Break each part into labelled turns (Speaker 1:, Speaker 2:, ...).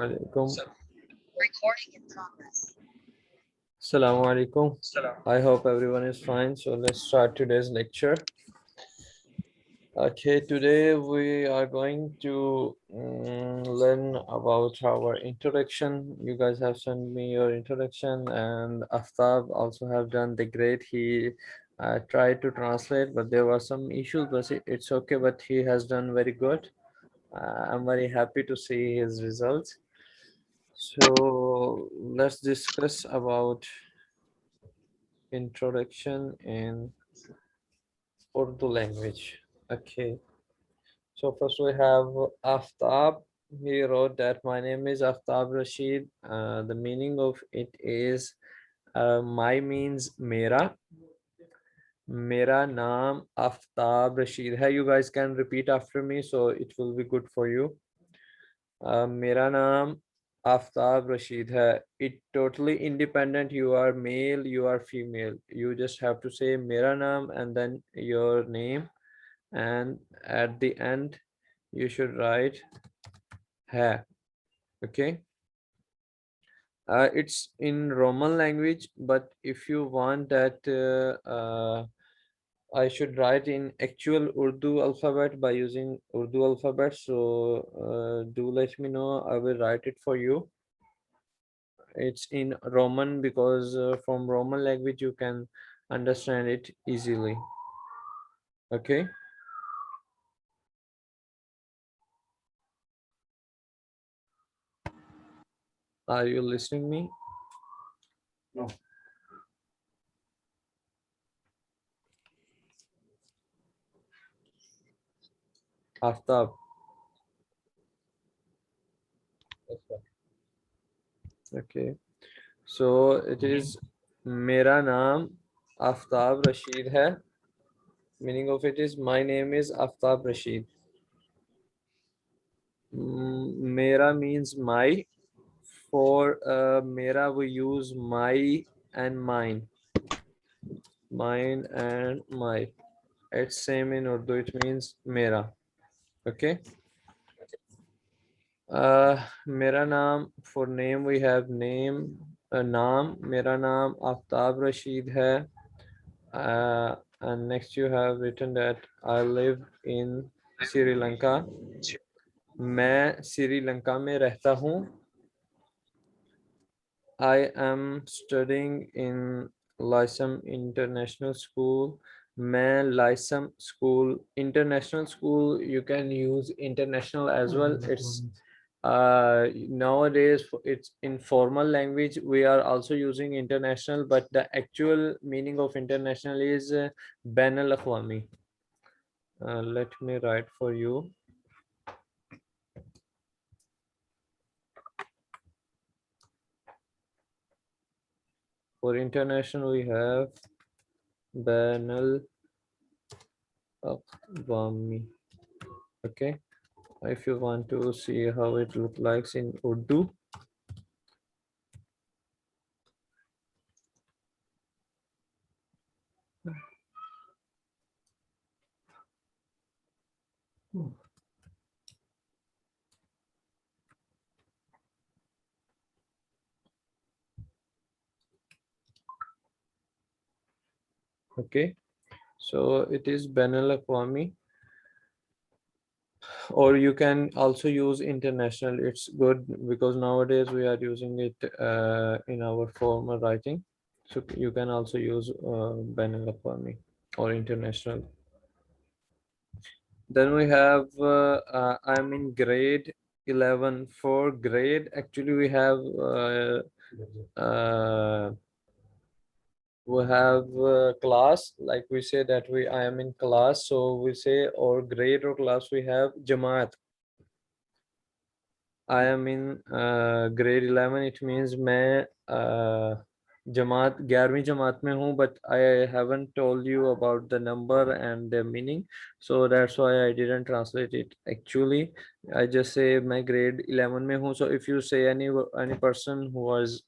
Speaker 1: Alaikum.
Speaker 2: Recording in progress.
Speaker 1: Assalamu alaikum. I hope everyone is fine. So let's start today's lecture. Okay, today we are going to learn about our introduction. You guys have sent me your introduction, and Aftab also have done the great. He tried to translate, but there were some issues, but it's okay. But he has done very good. I'm very happy to see his results. So let's discuss about introduction in Urdu language. Okay. So first we have Aftab. He wrote that my name is Aftab Rashid. The meaning of it is my means Mera. Mera naam Aftab Rashid hai. You guys can repeat after me, so it will be good for you. मेरा नाम आफ्ताब रशीद है. It totally independent. You are male, you are female. You just have to say मेरा नाम and then your name, and at the end you should write है. Okay. It's in Roman language, but if you want that I should write in actual Urdu alphabet by using Urdu alphabet. So do let me know. I will write it for you. It's in Roman because from Roman language you can understand it easily. Okay. Are you listening me?
Speaker 3: No.
Speaker 1: Aftab. Okay. So it is Mera naam Aftab Rashid hai. Meaning of it is my name is Aftab Rashid. Mera means my. For Mera we use my and mine. Mine and my. It's same in Urdu. It means Mera. Okay. मेरा नाम for name we have name नाम मेरा नाम आफ्ताब रशीद है. And next you have written that I live in Sri Lanka. मैं श्रीलंका में रहता हूँ. I am studying in Lysam International School. मैं Lysam School International School. You can use international as well. It's nowadays it's in formal language we are also using international, but the actual meaning of international is bain al aqwami. Let me write for you. For international we have bain al aqwami. Okay. If you want to see how it looks like in Urdu, okay, so it is bain al aqwami, or you can also use international. It's good because nowadays we are using it in our formal writing, so you can also use bain al aqwami or international. Then we have I'm in grade 11. For grade actually we have class, like we say that I am in class, so we say or grade or class we have jamaat. I am in grade 11. It means मैं जमात 11वीं जमात में हूँ, but I haven't told you about the number and the meaning, so that's why I didn't translate it. Actually I just say मैं grade 11 में हूँ. So if you say any person who was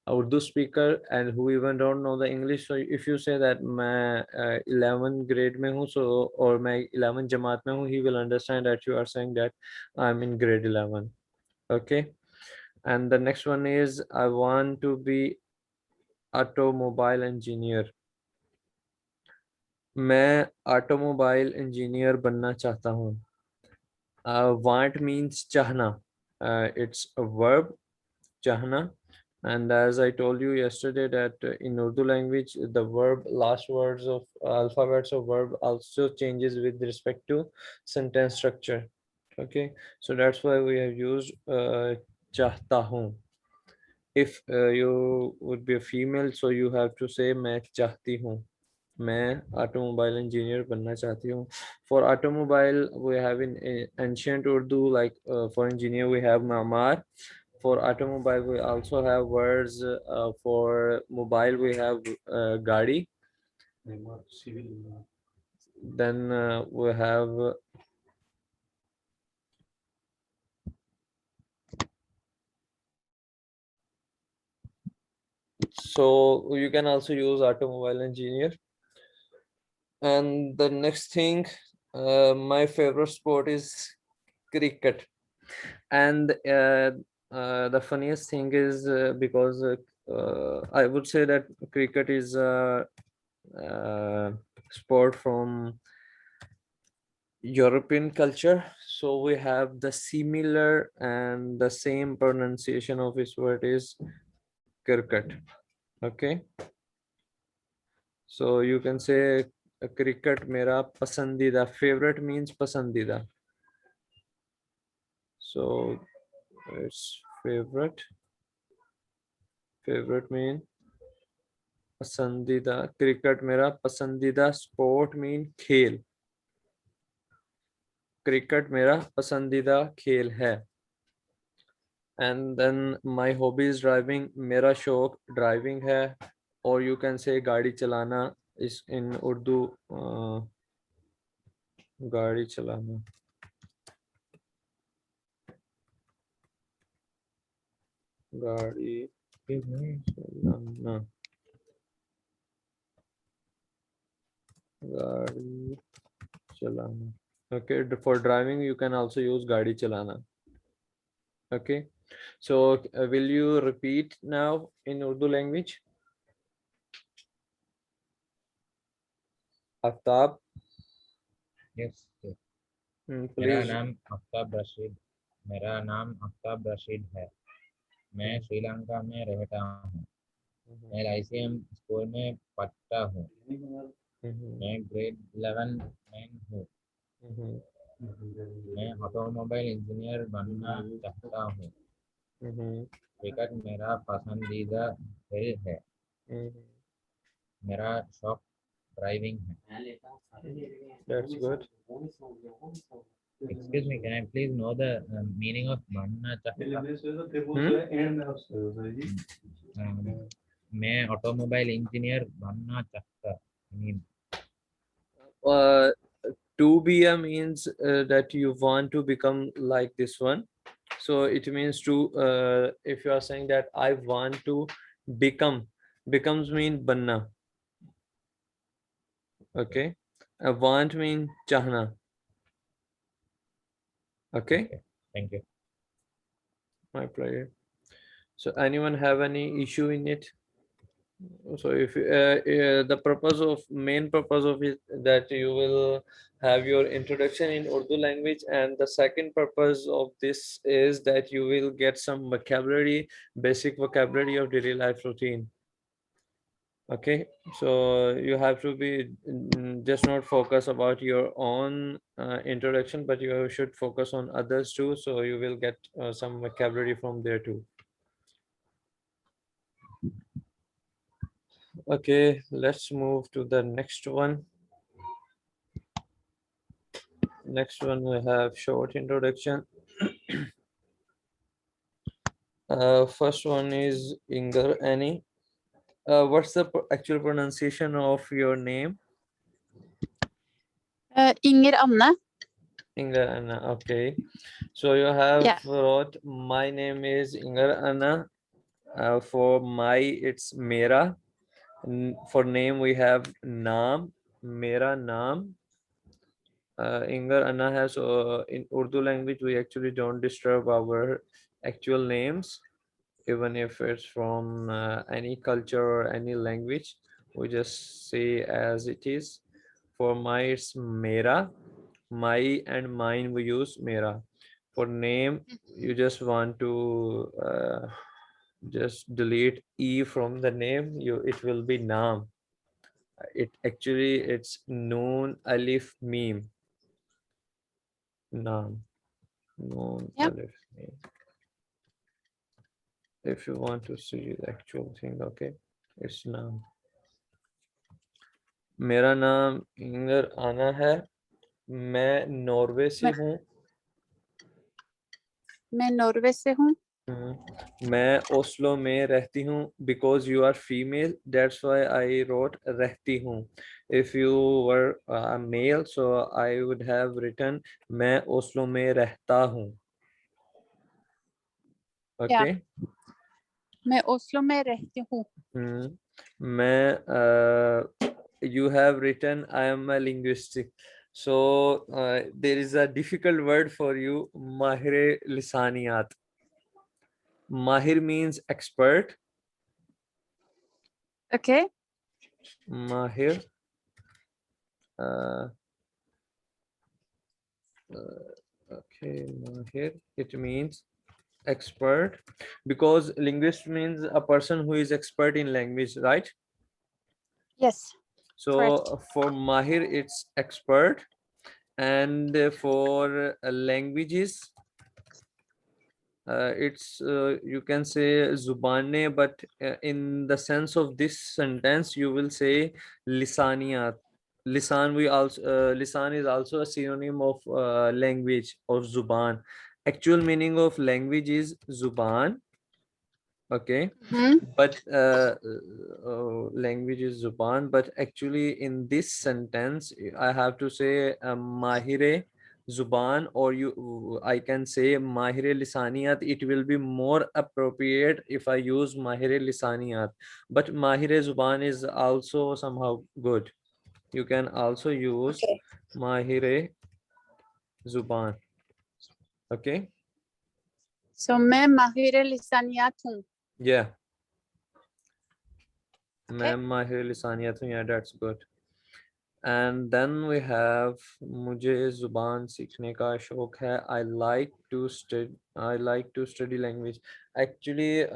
Speaker 1: Urdu speaker and who even don't know the English, so if you say that मैं 11 grade में हूँ, so or मैं 11 जमात में हूँ, he will understand that you are saying that I'm in grade 11. Okay, and the next one is I want to be automobile engineer. मैं automobile engineer बनना चाहता हूँ. Want means चाहना. It's a verb, चाहना. And as I told you yesterday that in Urdu language, the verb last words of alphabets of verb also changes with respect to sentence structure. Okay, so that's why we have used चाहता हूँ. If you would be a female, so you have to say मैं चाहती हूँ. मैं automobile engineer बनना चाहती हूँ. For automobile, we have in ancient Urdu, like for engineer we have mamar. For automobile, we also have words. For mobile, we have gadi. Then we have so you can also use automobile engineer. And the next thing, my favorite sport is cricket. And the funniest thing is because I would say that cricket is a sport from European culture, so we have the similar and the same pronunciation of this word is cricket. Okay, so you can say cricket mera pasandida. Favorite means pasandida. So it's favorite. Favorite mean पसंदीदा. Cricket मेरा पसंदीदा sport mean खेल. Cricket मेरा पसंदीदा खेल है. And then my hobby is driving. मेरा शौक ड्राइविंग है. और यू कैन से गाड़ी चलाना इस इन उर्दू. गाड़ी चलाना. गाड़ी चलाना. गाड़ी चलाना. Okay, for driving you can also use गाड़ी चलाना. Okay, so will you repeat now in Urdu language? Aftab.
Speaker 4: Yes मेरा
Speaker 1: Please.
Speaker 4: नाम आफ्ताब रशीद मेरा नाम आफ्ताब रशीद है. मैं श्रीलंका में रहता हूँ. मैं लाइसेम स्कूल में पढ़ता हूँ. मैं ग्रेड 11 में हूँ. मैं ऑटोमोबाइल इंजीनियर बनना चाहता हूँ. क्रिकेट मेरा पसंदीदा खेल है. मेरा शौक ड्राइविंग है.
Speaker 1: That's good.
Speaker 4: Excuse me, can I please know the meaning of बनना चाहता? मैं ऑटोमोबाइल इंजीनियर बनना चाहता.
Speaker 1: Uh, to be a means that you want to become like this one. So it means to if you are saying that I want to become, becomes mean banna. Okay, want mean chahna. Okay,
Speaker 4: Thank you.
Speaker 1: my pleasure. So anyone have any issue in it? So if the purpose of main purpose of it that you will have your introduction in Urdu language, and the second purpose of this is that you will get some vocabulary, basic vocabulary of daily life routine. Okay, so you have to be just not focus about your own introduction, but you should focus on others too, so you will get some vocabulary from there too. Okay, let's move to the next one. Next one we have short introduction. First one is Inger Annie. What's the actual pronunciation of your name?
Speaker 5: Inger Anne.
Speaker 1: Inger Anna. Okay, so you have
Speaker 5: Yeah.
Speaker 1: wrote my name is Inger Anna. For my it's Mera. For name we have Naam. Mera Naam. Inger Anna has in Urdu language we actually don't disturb our actual names, even if it's from any culture or any language, we just say as it is. For my, it's mera. My and mine, we use mera. For name, you just want to just delete e from the name. It will be naam. It's noon alif meme. Naam. Noon
Speaker 5: Yep.
Speaker 1: alif meme. If you want to see the actual thing, okay, it's naam. मेरा नाम Inger आना है, मैं Norway से हूँ।
Speaker 5: मैं Norway से हूँ।
Speaker 1: मैं ओस्लो में रहती हूँ। Because you are female, that's why I wrote रहती हूँ। If you were male, so I would have written मैं ओस्लो में रहता हूँ। ओके,
Speaker 5: मैं ओस्लो में रहती हूँ।
Speaker 1: मैं you have written I am a linguistic, so there is a difficult word for you, mahir lisaniyat. Mahir means expert.
Speaker 5: Okay.
Speaker 1: Mahir, okay, mahir, it means expert, because linguist means a person who is expert in language, right?
Speaker 5: Yes.
Speaker 1: So for mahir it's expert, and for languages it's you can say zubane, but in the sense of this sentence you will say lisaniyat. Lisan is also a synonym of language or zuban. Actual meaning of language is zuban, okay. But language is zuban, but actually in this sentence I have to say mahire zuban, or I can say mahire lisaniyat. It will be more appropriate if I use mahire lisaniyat, but mahire zuban is also somehow good. You can also use mahire zuban, okay.
Speaker 5: So मैं माहिर लिसानियात हूँ।
Speaker 1: Yeah, मैं माहिर लिसानियत हूँ, yeah, that's good. And then we have मुझे जुबान सीखने का शौक है. I like to study language. Actually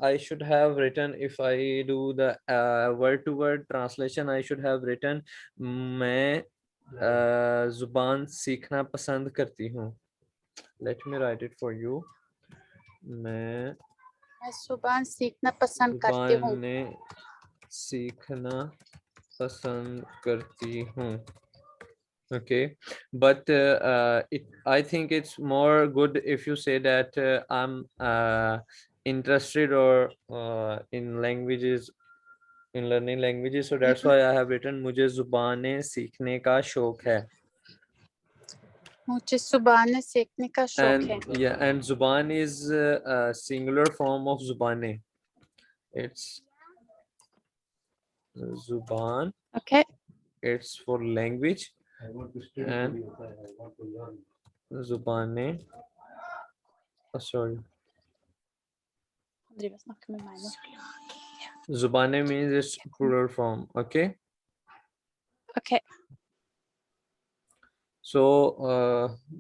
Speaker 1: I should have written, if I do the word to word translation, I should have written मैं जुबान सीखना पसंद करती हूँ. Let me write it for you. मैं
Speaker 5: जुबान सीखना पसंद करती हूँ।
Speaker 1: जुबान सीखना पसंद करती हूँ. Okay, but I think it's more good if you say that I'm interested or in languages, in learning languages. So that's why I have written मुझे जुबानें सीखने का शौक है.
Speaker 5: मुझे जुबानें सीखने का शौक है।
Speaker 1: And yeah, and zuban is a singular form of zubane. It's zuban.
Speaker 5: Okay.
Speaker 1: It's for language.
Speaker 3: I want to study.
Speaker 1: And
Speaker 3: I want to learn.
Speaker 1: zubane. Oh, sorry. Zubane means it's plural form. Okay.
Speaker 5: Okay.
Speaker 1: So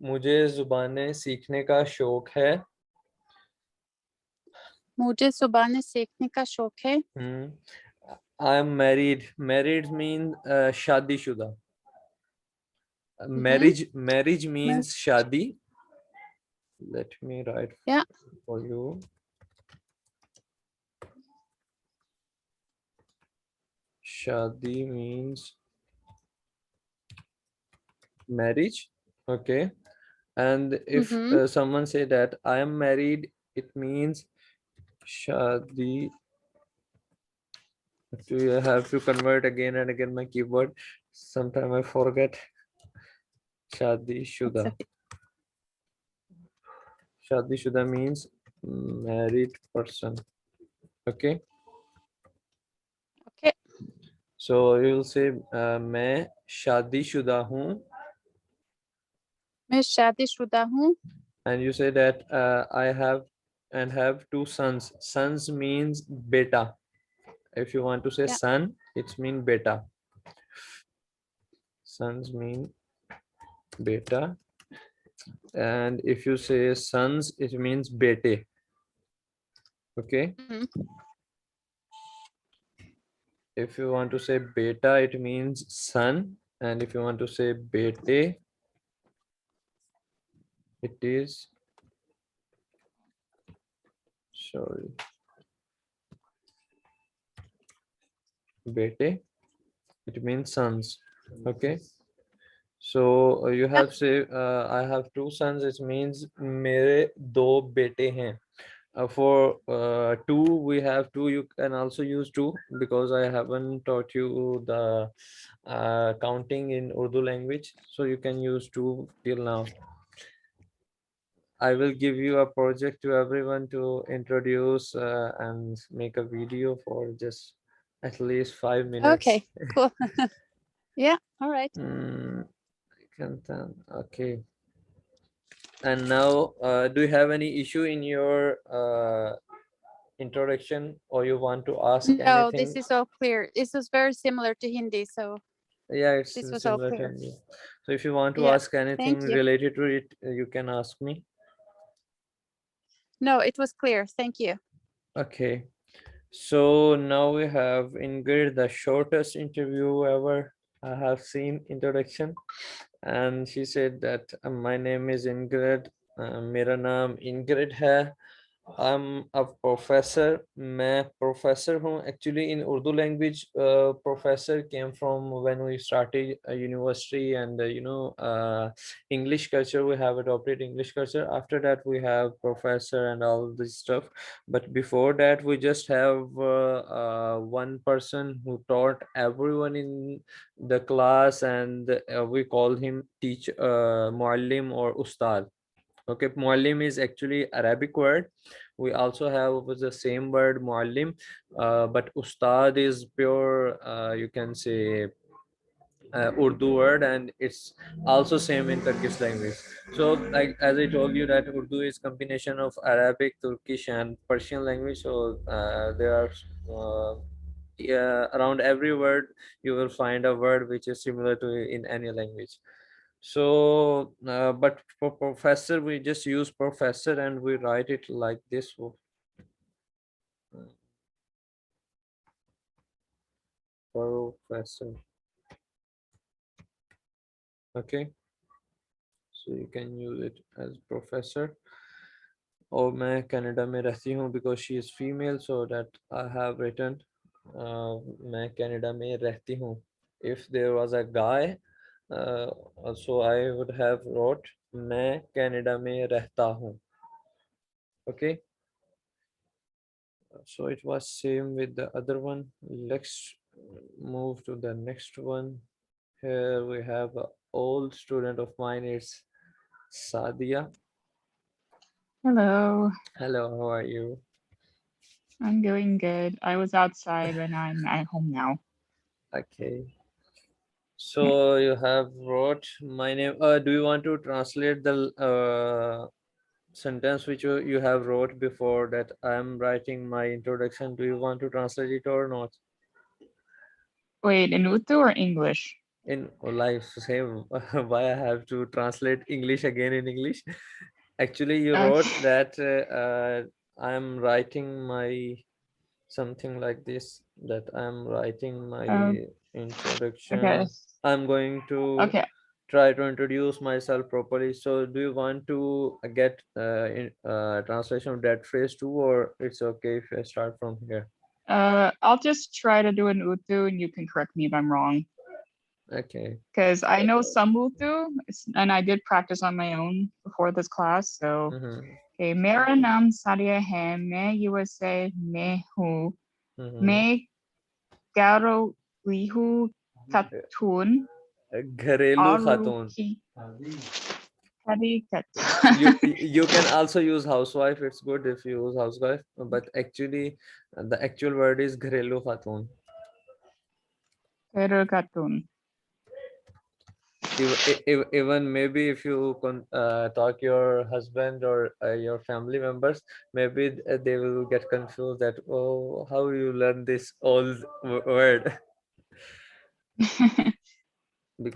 Speaker 1: मुझे जुबानें सीखने का शौक है.
Speaker 5: मुझे जुबानें सीखने का शौक है।
Speaker 1: I am married. Married means शादीशुदा. Marriage means shadi. Let me write for you. Shadi means marriage. Okay. And if someone say that I am married, it means shadi. Do you have to convert again and again my keyboard? Sometimes I forget. Shadi shuda. Shadi shuda means married person. Okay.
Speaker 5: Okay.
Speaker 1: So you will say मैं शादीशुदा हूँ.
Speaker 5: मैं शादीशुदा हूँ.
Speaker 1: And you say that I have and have two sons. Sons means beta. If you want to say
Speaker 5: Yeah.
Speaker 1: son, it's mean beta. Sons mean beta. And if you say sons, it means bete. Okay.
Speaker 5: Mhm.
Speaker 1: If you want to say beta, it means son. And if you want to say bete, it is, sorry, bete, it means sons. Okay. So you have say I have two sons, it means mere do bete hain. For two, we have two. You can also use two because I haven't taught you the counting in Urdu language. So you can use two till now. I will give you a project to everyone to introduce and make a video for just at least 5 minutes.
Speaker 5: Okay, cool. Yeah, all right.
Speaker 1: Content. Okay. And now, do you have any issue in your introduction, or you want to ask
Speaker 5: No, this
Speaker 1: anything?
Speaker 5: is all clear. This was very similar to Hindi, so
Speaker 1: Yeah, it's
Speaker 5: this was all
Speaker 1: similar to
Speaker 5: clear.
Speaker 1: me. So if you want to
Speaker 5: Yeah,
Speaker 1: ask anything
Speaker 5: thank you.
Speaker 1: related to it, you can ask me.
Speaker 5: No, it was clear. Thank you.
Speaker 1: Okay. So now we have Ingrid, the shortest interview ever I have seen introduction. And she said that my name is Ingrid. मेरा नाम Ingrid है. I'm a professor. मैं professor हूँ. Actually, in Urdu language, professor came from when we started a university, and English culture. We have adopted English culture. After that, we have professor and all this stuff. But before that, we just have one person who taught everyone in the class, and we call him teacher, muallim or ustad. Okay, muallim is actually Arabic word. We also have the same word muallim, but ustad is pure, you can say, Urdu word, and it's also same in Turkish language. So, like as I told you, that Urdu is combination of Arabic, Turkish, and Persian language. So there are yeah, around every word you will find a word which is similar to in any language. So, but for professor, we just use professor and we write it like this. Professor. Okay. So you can use it as professor. और मैं Canada में रहती हूँ because she is female, so that I have written मैं Canada में रहती हूँ. If there was a guy, so I would have wrote मैं कनाडा में रहता हूँ. Okay. So it was same with the other one. Let's move to the next one. Here we have an old student of mine. It's Sadia.
Speaker 6: Hello,
Speaker 1: Hello, how are you?
Speaker 6: I'm doing good. I was outside and I'm at home now.
Speaker 1: Okay. So you have wrote my name. Do you want to translate the sentence which you have wrote before that I'm writing my introduction? Do you want to translate it or not?
Speaker 6: Wait, in Urdu or English?
Speaker 1: In life, same. Why I have to translate English again in English? Actually, you wrote
Speaker 6: Okay.
Speaker 1: that I'm writing my something like this, that I'm writing my
Speaker 6: Okay.
Speaker 1: introduction. I'm going to
Speaker 6: Okay.
Speaker 1: try to introduce myself properly. So do you want to get translation of that phrase too, or it's okay if I start from here?
Speaker 6: I'll just try to do an Urdu and you can correct me if I'm wrong.
Speaker 1: Okay.
Speaker 6: Because I know some Urdu and I did practice on my own before this class. So, okay. मेरा नाम सादिया है. मैं USA में हूँ. मैं घरेलू खातून
Speaker 1: घरेलू खातून. You can also use housewife. It's good if you use housewife, but actually the actual word is घरेलू खातून.
Speaker 6: घरेलू खातून.
Speaker 1: Even maybe if you talk your husband or your family members, maybe they will get confused that, oh, how you learn this old word.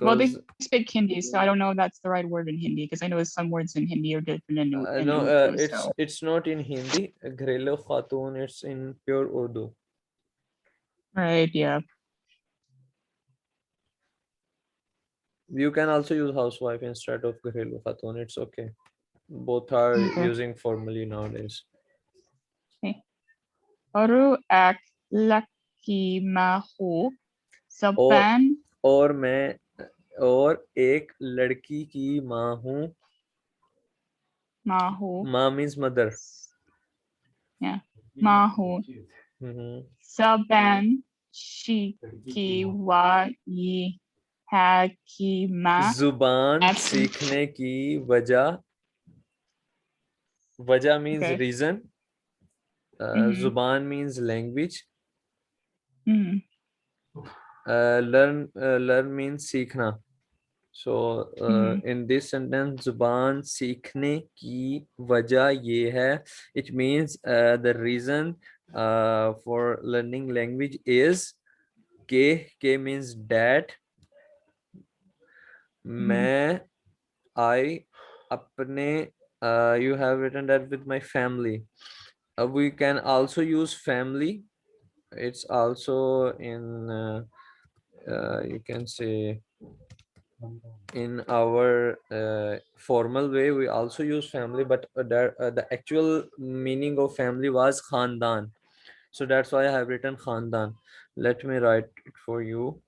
Speaker 6: Well, they
Speaker 1: Because
Speaker 6: speak Hindi, so I don't know if that's the right word in Hindi because I know some words in Hindi are different in
Speaker 1: no,
Speaker 6: Urdu. So
Speaker 1: it's not in Hindi. Ghरेलू Khatun, it's in pure Urdu.
Speaker 6: right, yeah.
Speaker 1: You can also use housewife instead of Ghरेलू Khatun. It's okay. Both are
Speaker 6: Okay.
Speaker 1: using formally nowadays.
Speaker 6: Oru ak laki mahu saban
Speaker 1: और मैं और एक लड़की की माँ हूँ.
Speaker 6: mahu.
Speaker 1: माँ means mother.
Speaker 6: Yeah. Mahu saban shiki wa yi hakima.
Speaker 1: जुबान
Speaker 6: That's-
Speaker 1: सीखने की वजह. वजह means
Speaker 6: Okay.
Speaker 1: reason. जुबान means language.
Speaker 6: Mhm.
Speaker 1: Learn means सीखना. So in this sentence, जुबान सीखने की वजह ये है. It means the reason for learning language is K means that. मैं I अपने you have written that with my family. We can also use family. It's also in you can say in our formal way we also use family, but the actual meaning of family was khandan. So that's why I have written khandan. Let me write it for you.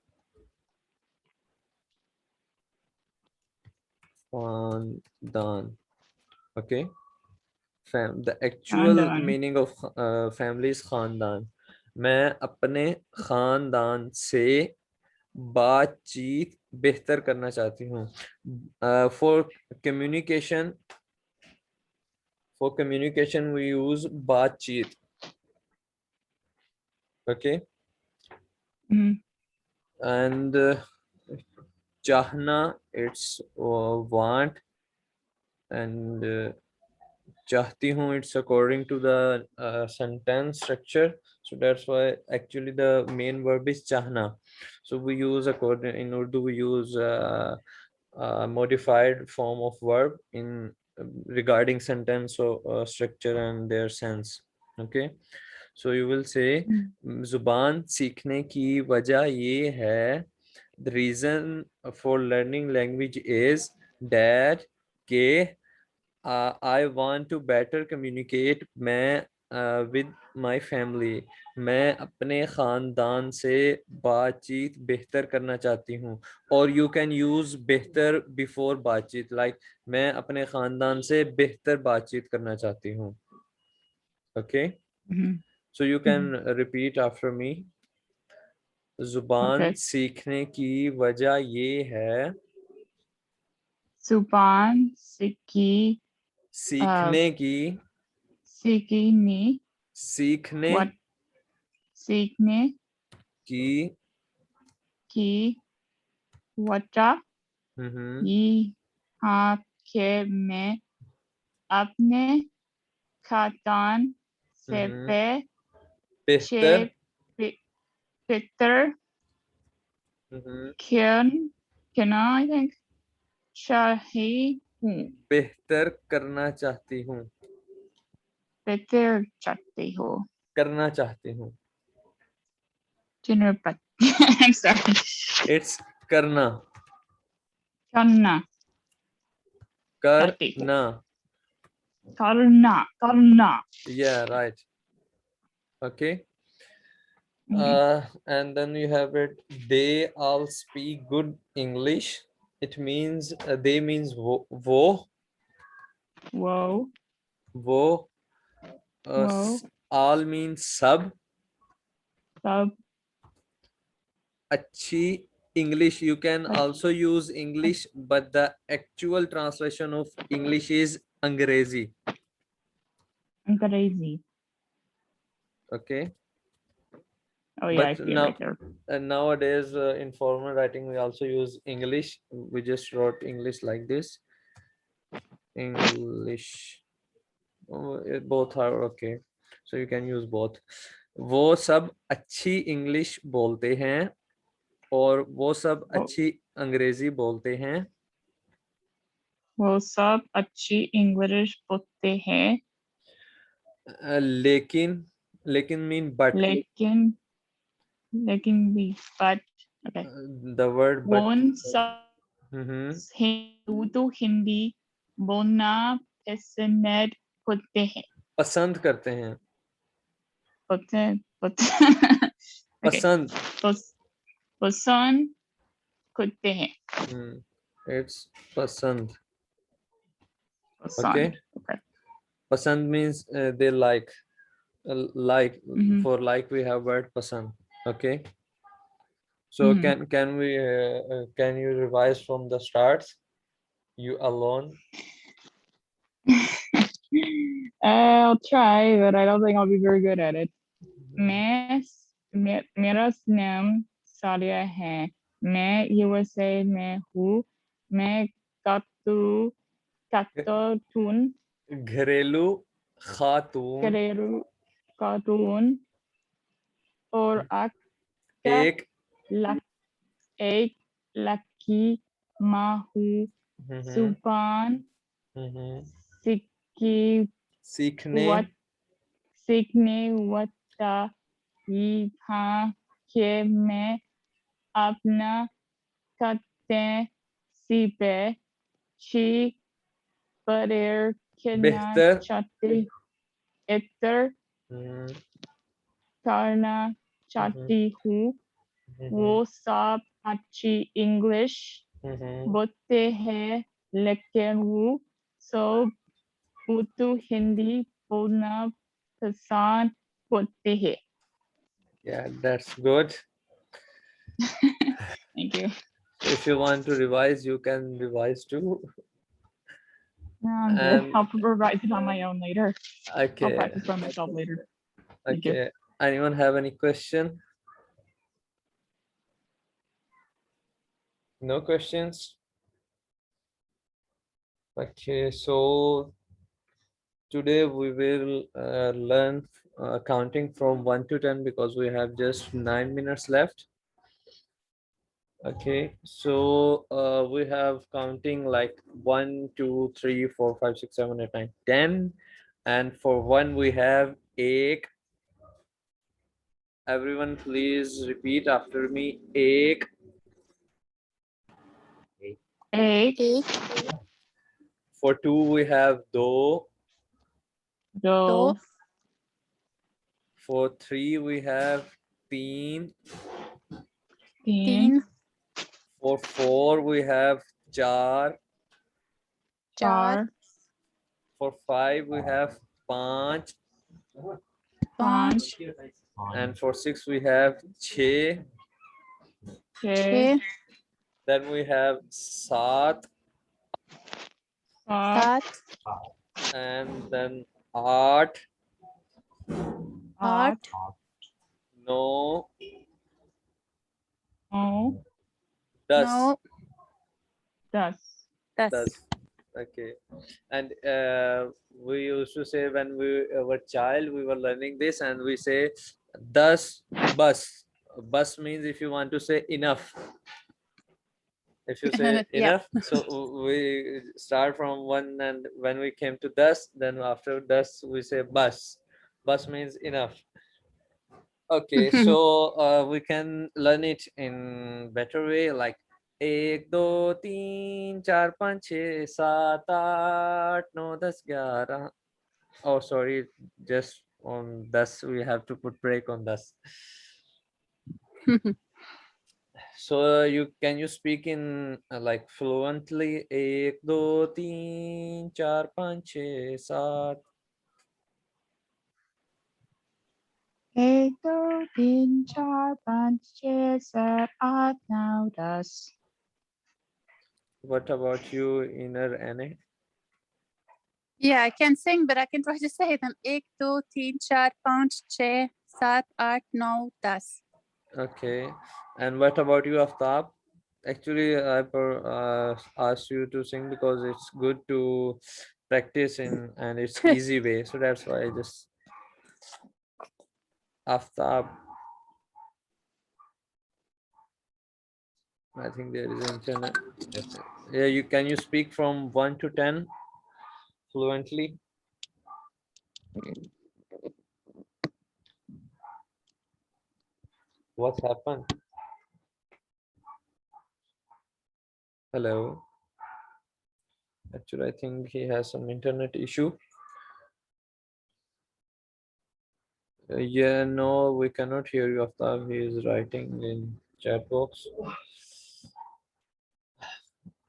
Speaker 1: Khandan. Okay. The actual
Speaker 6: Khandan.
Speaker 1: meaning of family is khandan. मैं अपने खानदान से बातचीत बेहतर करना चाहती हूँ. For communication we use बातचीत. Okay.
Speaker 6: Mhm.
Speaker 1: And चाहना, it's want. And चाहती हूँ, it's according to the sentence structure. So that's why actually the main verb is चाहना. So we use according in Urdu we use modified form of verb in regarding sentence or structure and their sense. Okay. So you will say जुबान सीखने की वजह ये है. The reason for learning language is that के I want to better communicate मैं with my family. मैं अपने ख़ानदान से बातचीत बेहतर करना चाहती हूँ. और you can use बेहतर before बातचीत, like मैं अपने ख़ानदान से बेहतर बातचीत करना चाहती हूँ. Okay.
Speaker 6: Mhm.
Speaker 1: So you can repeat after me. जुबान
Speaker 6: Okay.
Speaker 1: सीखने की वजह ये है.
Speaker 6: Zuban siki
Speaker 1: सीखने की.
Speaker 6: sikini
Speaker 1: सीखने
Speaker 6: what sikne
Speaker 1: की.
Speaker 6: ki wata
Speaker 1: हम्म.
Speaker 6: yi ha ke me apne khatan se
Speaker 1: हम्म.
Speaker 6: pe
Speaker 1: बेहतर.
Speaker 6: che bitter
Speaker 1: hmm.
Speaker 6: kina I think shahi hu
Speaker 1: बेहतर करना चाहती हूँ.
Speaker 6: better chatti ho.
Speaker 1: करना चाहती हूँ.
Speaker 6: Jinrupat. I'm sorry.
Speaker 1: It's करना.
Speaker 6: Karna. Chatti ho.
Speaker 1: करना.
Speaker 6: Karna.
Speaker 1: Yeah, right. Okay. And then you have it. They all speak good English. It means they means wo.
Speaker 6: Whoa.
Speaker 1: Wo.
Speaker 6: Whoa.
Speaker 1: All means sab.
Speaker 6: Sub.
Speaker 1: Achhi English. You can also use English, but the actual translation of English is Angrezi.
Speaker 6: Angrezi.
Speaker 1: Okay.
Speaker 6: Oh yeah, I
Speaker 1: But
Speaker 6: see it right there.
Speaker 1: nowadays in formal writing we also use English. We just wrote English like this. English. Both are okay. So you can use both. वो सब अच्छी English बोलते हैं और वो सब
Speaker 6: वो
Speaker 1: अच्छी अंग्रेजी बोलते हैं.
Speaker 6: वो सब अच्छी इंग्लिश बोलते हैं,
Speaker 1: लेकिन mean but.
Speaker 6: लेकिन भी but okay.
Speaker 1: The word but.
Speaker 6: उन सब
Speaker 1: हम्म.
Speaker 6: हिंदी बोलना पसंद होते हैं.
Speaker 1: पसंद करते हैं.
Speaker 6: Okay.
Speaker 1: पसंद.
Speaker 6: पसंद करते हैं.
Speaker 1: It's पसंद.
Speaker 6: पसंद.
Speaker 1: Okay.
Speaker 6: Okay.
Speaker 1: Pasand means they like. Like
Speaker 6: Mhm.
Speaker 1: for like we have word pasand. Okay. So
Speaker 6: Mhm.
Speaker 1: can you revise from the starts? You alone.
Speaker 6: I'll try, but I don't think I'll be very good at it. मेरा नाम सादिया है. मैं USA में हूँ. मैं खातून
Speaker 1: घरेलू खातून.
Speaker 6: घरेलू खातून और आपका
Speaker 1: एक
Speaker 6: एक लड़की माँ हूँ. जुबान
Speaker 1: सीखने
Speaker 6: सीखने वाला यहाँ के मैं अपना खाते सीपे शी बरेर करना
Speaker 1: बेहतर.
Speaker 6: चाहती इतर करना चाहती हूँ. वो सब अच्छी इंग्लिश बोलते हैं लेकिन वो सब उर्दू हिंदी बोलना पसंद करते हैं.
Speaker 1: Yeah, that's good.
Speaker 6: Thank you.
Speaker 1: If you want to revise, you can revise too.
Speaker 6: Good. I'll revise it on my own later. I'll
Speaker 1: Okay.
Speaker 6: practice by myself later. Thank you.
Speaker 1: Okay. Anyone have any question? No questions? Okay, so today we will learn counting from 1 to 10 because we have just 9 minutes left. Okay, so we have counting like 1, 2, 3, 4, 5, 6, 7, 8, 9, 10. And for 1 we have ek. Everyone please repeat after me. Ek.
Speaker 6: Eight,
Speaker 1: For 2 we have do.
Speaker 6: do,
Speaker 1: For 3 we have teen.
Speaker 5: तीन,
Speaker 1: For 4 we have char.
Speaker 5: चार,
Speaker 1: For 5 we have panch.
Speaker 5: पाँच,
Speaker 1: And for 6 we have che.
Speaker 5: छः,
Speaker 1: Then we have sat.
Speaker 5: सात,
Speaker 1: And then art.
Speaker 5: आठ,
Speaker 1: No.
Speaker 6: das,
Speaker 5: नौ,
Speaker 6: das.
Speaker 5: दस.
Speaker 1: Okay. And we used to say when we were child we were learning this and we say das bus. Bus means if you want to say enough. If you say
Speaker 5: Yeah.
Speaker 1: enough, so we start from 1 and when we came to das, then after das we say bus. Bus means enough. Okay, so we can learn it in better way like 1 2 3 4 5 6 7 8 9 10 11. Oh sorry, just on das we have to put break on das. So can you speak in like fluently 1 2 3 4 5 6 7.
Speaker 6: 1 2 3 4 5 6 7 8 9 10.
Speaker 1: What about you, Inner Anne?
Speaker 5: Yeah, I can sing, but I can try to say them. 1 2 3 4 5 6 7 8 9 10.
Speaker 1: Okay. And what about you, Aftab? Actually, asked you to sing because it's good to practice in and it's easy way. So that's why I just Aftab. I think there is internet.
Speaker 4: Yes.
Speaker 1: Yeah, you speak from 1 to 10 fluently? What's happened? Hello. Actually, I think he has some internet issue. Yeah, no, we cannot hear you, Aftab. He is writing in chat box.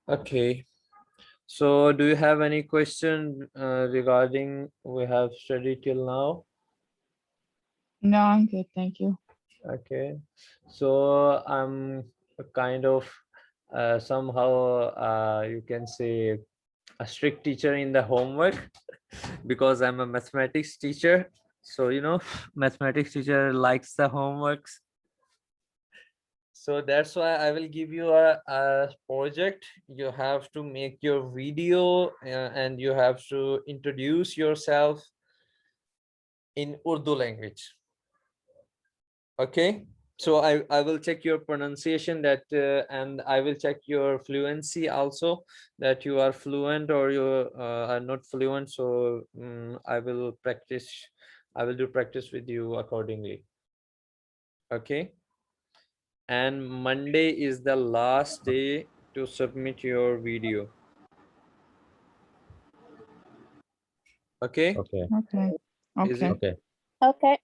Speaker 1: Okay. So, do you have any question regarding we have studied till now?
Speaker 6: No, I'm good. Thank you.
Speaker 1: Okay. So, I'm a kind of somehow you can say a strict teacher in the homework because I'm a mathematics teacher. So, mathematics teacher likes the homeworks. So that's why I will give you a project. You have to make your video and you have to introduce yourself in Urdu language. Okay. So I will check your pronunciation and I will check your fluency also, that you are fluent or you are not fluent. So I will do practice with you accordingly. Okay. And Monday is the last day to submit your video. Okay.
Speaker 4: Okay.
Speaker 6: Okay.
Speaker 1: Is it
Speaker 6: Okay.
Speaker 4: Okay.
Speaker 5: Okay.